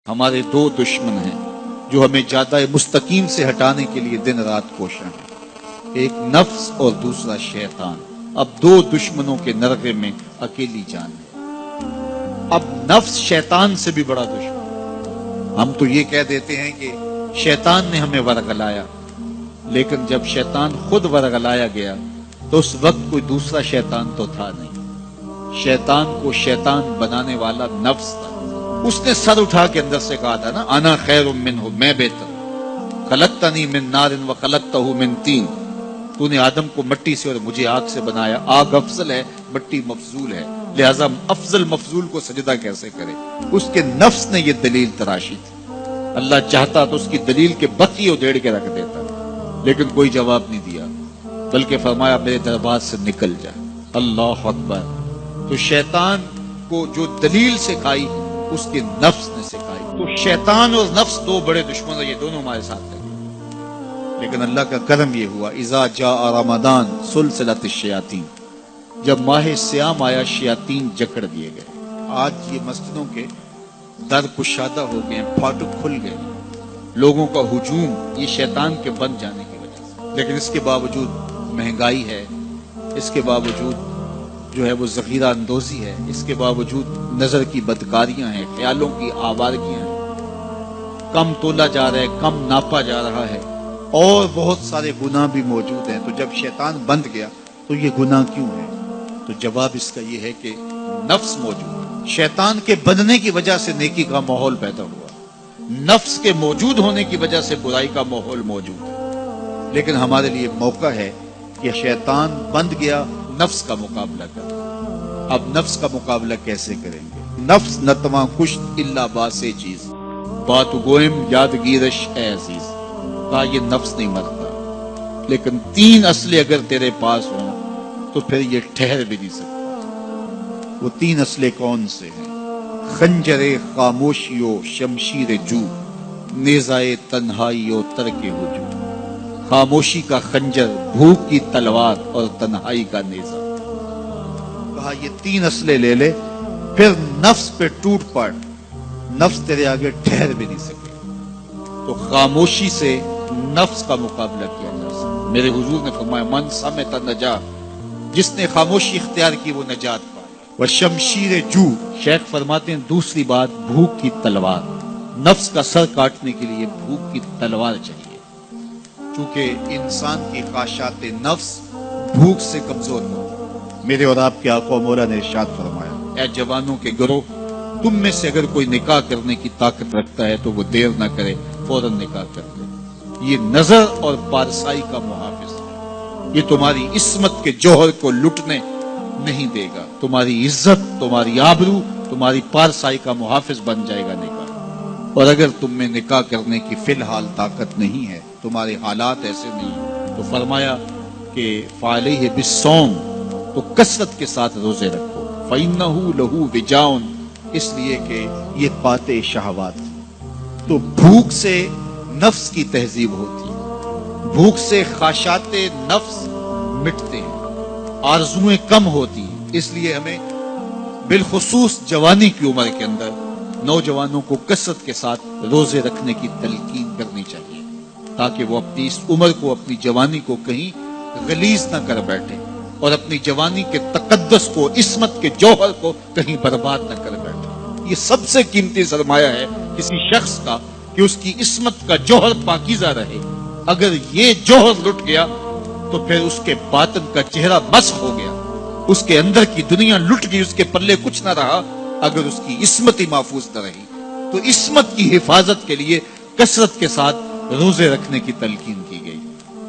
ہمارے دو دشمن ہیں جو ہمیں جادہ مستقیم سے ہٹانے کے لیے دن رات کوشاں ہیں، ایک نفس اور دوسرا شیطان۔ اب دو دشمنوں کے نرغے میں اکیلی جان ہے۔ اب نفس شیطان سے بھی بڑا دشمن۔ ہم تو یہ کہہ دیتے ہیں کہ شیطان نے ہمیں ورغلایا، لیکن جب شیطان خود ورغلایا گیا تو اس وقت کوئی دوسرا شیطان تو تھا نہیں۔ شیطان کو شیطان بنانے والا نفس تھا۔ اس نے سر اٹھا کے اندر سے کہا تھا نا، انا خیر منہ، میں بہتر، خلقتنی من نار وخلقتہ من طین، تو نے آدم کو مٹی سے اور مجھے آگ سے بنایا، آگ افضل ہے، مٹی مفضول ہے، لہذا افضل مفضول کو سجدہ کیسے کرے؟ اس کے نفس نے یہ دلیل تراشی تھی۔ اللہ چاہتا تو اس کی دلیل کے بتی ادھیڑ کے رکھ دیتا، لیکن کوئی جواب نہیں دیا، بلکہ فرمایا میرے دربار سے نکل جا۔ اللہ اکبر۔ تو شیطان کو جو دلیل سکھائی اس کے نفس نے سکھائی۔ تو شیطان اور نفس دو بڑے دشمن، یہ دونوں ہمارے ساتھ ہیں، لیکن اللہ کا کرم یہ ہوا، اذا جاء رمضان سلسلۃ الشیاطین، جب ماہ سیام آیا شیاطین جکڑ دیے گئے۔ آج یہ مسجدوں کے در کشادہ ہو گئے، پھاٹک کھل گئے، لوگوں کا ہجوم یہ شیطان کے بن جانے کی وجہ سے۔ لیکن اس کے باوجود مہنگائی ہے، اس کے باوجود جو ہے وہ ذخیرہ اندوزی ہے، اس کے باوجود نظر کی بدکاریاں ہیں، خیالوں کی آوارگیاں ہیں، کم تولا جا رہا ہے، کم ناپا جا رہا ہے، اور بہت سارے گناہ بھی موجود ہیں۔ تو جب شیطان بند گیا تو یہ گناہ کیوں ہے؟ تو جواب اس کا یہ ہے کہ نفس موجود ہے۔ شیطان کے بننے کی وجہ سے نیکی کا ماحول پیدا ہوا، نفس کے موجود ہونے کی وجہ سے برائی کا ماحول موجود ہے۔ لیکن ہمارے لیے موقع ہے کہ شیطان بند گیا، نفس کا مقابلہ کر۔ اب نفس کا مقابلہ کیسے کریں گے؟ نفس نتواں کشت الا باسے چیز، بات گوئم یادگیرش اے عزیز، کہا یہ نفس نہیں مرتا، لیکن تین اسلحے اگر تیرے پاس ہوں تو پھر یہ ٹھہر بھی نہیں سکتا۔ وہ تین اسلحے کون سے ہیں؟ خنجر خاموشی و شمشیر جو، نیزائے تنہائی و ترک ہجوم۔ خاموشی کا خنجر، بھوک کی تلوار اور تنہائی کا نیزہ۔ کہا یہ تین اسلحے لے لے، پھر نفس پہ ٹوٹ پڑ، نفس تیرے آگے ٹھہر بھی نہیں سکے۔ تو خاموشی سے نفس کا مقابلہ کیا جا سکتا۔ میرے حضور نے فرمایا من صمت نجا، جس نے خاموشی اختیار کی وہ نجات پایا۔ وشمشیر جو، شیخ فرماتے ہیں دوسری بات بھوک کی تلوار، نفس کا سر کاٹنے کے لیے بھوک کی تلوار چاہیے، چونکہ انسان کی خواہشات نفس بھوک سے کمزور ہو۔ میرے اور آپ کے آقا و مولا نے ارشاد فرمایا، اے جوانوں کے گروہ، تم میں سے اگر کوئی نکاح کرنے کی طاقت رکھتا ہے تو وہ دیر نہ کرے، فوراً نکاح کر لے۔ یہ نظر اور پارسائی کا محافظ ہے، یہ تمہاری عصمت کے جوہر کو لٹنے نہیں دے گا، تمہاری عزت، تمہاری آبرو، تمہاری پارسائی کا محافظ بن جائے گا نکاح۔ اور اگر تم میں نکاح کرنے کی فی الحال طاقت نہیں ہے، تمہارے حالات ایسے نہیں ہیں، تو فرمایا کہ فعلیہ بالصوم، تو کثرت کے ساتھ روزے رکھو، فإنہ لہ وجاء، اس لیے کہ یہ پاتے شہوات۔ تو بھوک سے نفس کی تہذیب ہوتی ہے، بھوک سے خواہشات نفس مٹتے ہیں، آرزویں کم ہوتی ہیں۔ اس لیے ہمیں بالخصوص جوانی کی عمر کے اندر نوجوانوں کو کثرت کے ساتھ روزے رکھنے کی تلقین کرنی چاہیے، تاکہ وہ اپنی اس عمر کو، اپنی جوانی کو کہیں غلیظ نہ کر بیٹھے، اور اپنی جوانی کے تقدس کو، عصمت کے جوہر کو کہیں برباد نہ کر بیٹھے۔ یہ سب سے قیمتی سرمایہ ہے کسی شخص کا کہ اس کی عصمت کا جوہر پاکیزہ رہے۔ اگر یہ جوہر لٹ گیا تو پھر اس کے باطن کا چہرہ مسخ ہو گیا، اس کے اندر کی دنیا لٹ گئی، اس کے پلے کچھ نہ رہا اگر اس کی عصمت ہی محفوظ نہ رہی۔ تو عصمت کی حفاظت کے لیے کثرت کے ساتھ روزے رکھنے کی تلقین کی گئی۔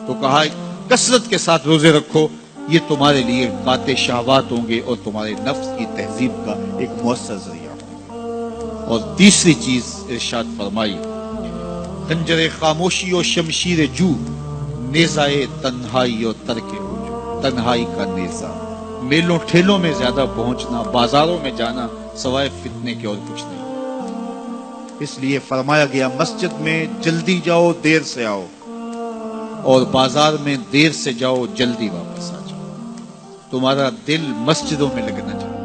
تو کہا کثرت کے ساتھ روزے رکھو، یہ تمہارے لیے قاطع شہوات ہوں گے اور تمہارے نفس کی تہذیب کا ایک مؤثر ذریعہ ہوں گے۔ اور تیسری چیز ارشاد فرمائی، خنجر خاموشی و شمشیر جو، نیزائے تنہائی و ترک ہجوم، تنہائی کا نیزہ۔ میلوں ٹھیلوں میں زیادہ پہنچنا، بازاروں میں جانا سوائے فتنے کے اور کچھ نہیں۔ اس لیے فرمایا گیا مسجد میں جلدی جاؤ دیر سے آؤ، اور بازار میں دیر سے جاؤ جلدی واپس آ جاؤ۔ تمہارا دل مسجدوں میں لگنا چاہیے۔